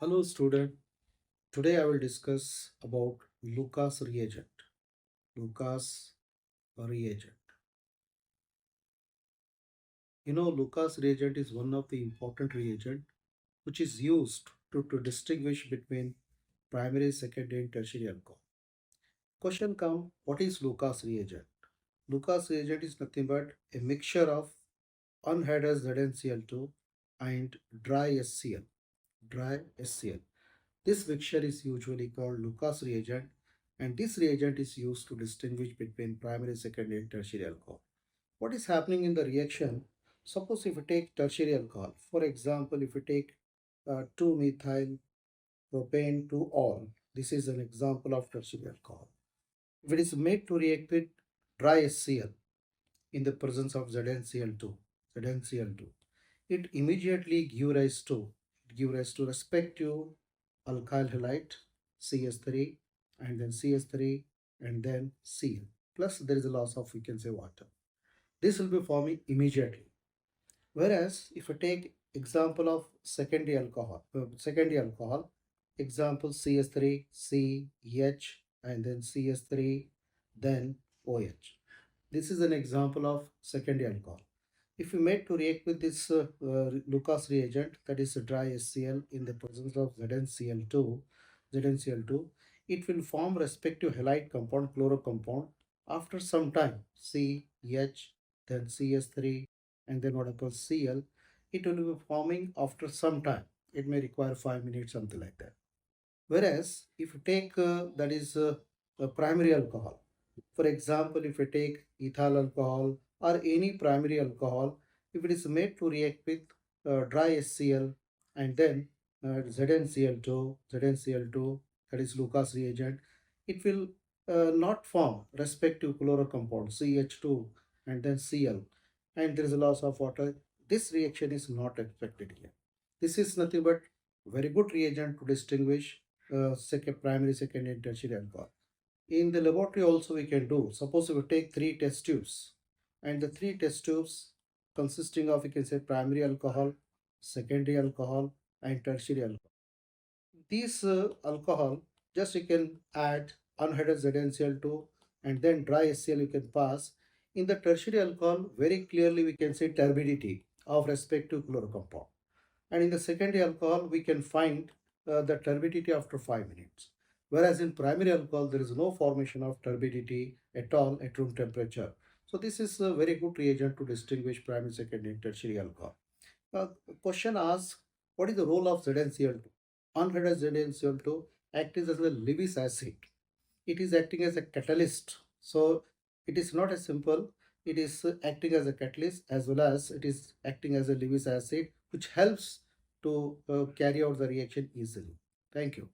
Hello student, today I will discuss about Lucas reagent. Lucas reagent. Lucas reagent is one of the important reagent which is used to distinguish between primary, secondary and tertiary alcohol. Question come, what is Lucas reagent? Lucas reagent is nothing but a mixture of unheaded ZnCl2 and dry SCl. Dry SCl. This mixture is usually called Lucas reagent, and this reagent is used to distinguish between primary, secondary and tertiary alcohol. What is happening in the reaction? Suppose if you take tertiary alcohol, for example, if you take 2-methyl propane 2-ol, this is an example of tertiary alcohol. If it is made to react with dry HCl in the presence of ZnCl2, it immediately give rise to respective alkyl halide CS3 and then CS3 and then Cl. Plus there is a loss of, we can say, water. This will be forming immediately. Whereas if you take example of secondary alcohol, example CS3, CH and then CS3, then OH. This is an example of secondary alcohol. If you made to react with this Lucas reagent, that is a dry HCl in the presence of ZnCl2, it will form respective halide compound, chloro compound. After some time, CH, then CS3, and then what happens Cl, it will be forming after some time. It may require 5 minutes, something like that. Whereas if you take that is a primary alcohol, for example, if you take ethyl alcohol or any primary alcohol, if it is made to react with dry HCl and then ZnCl2, that is Lucas reagent, it will not form respective chloro compound CH2 and then Cl, and there is a loss of water. This reaction is not expected here. This is nothing but very good reagent to distinguish primary, secondary, and tertiary alcohol. In the laboratory also we can do. Suppose we take 3 test tubes, and the 3 test tubes consisting of, you can say, primary alcohol, secondary alcohol and tertiary alcohol. These alcohol, just you can add unheaded ZnCl2 and then dry HCl you can pass. In the tertiary alcohol, very clearly we can say turbidity of respective chlorocompound. And in the secondary alcohol, we can find the turbidity after 5 minutes. Whereas in primary alcohol, there is no formation of turbidity at all at room temperature. So this is a very good reagent to distinguish primary, secondary, and tertiary alcohol. Question asks, what is the role of ZnCl2? Unheaded ZnCl2 acts as a Lewis acid. It is acting as a catalyst. So it is not as simple. It is acting as a catalyst as well as it is acting as a Lewis acid, which helps to carry out the reaction easily. Thank you.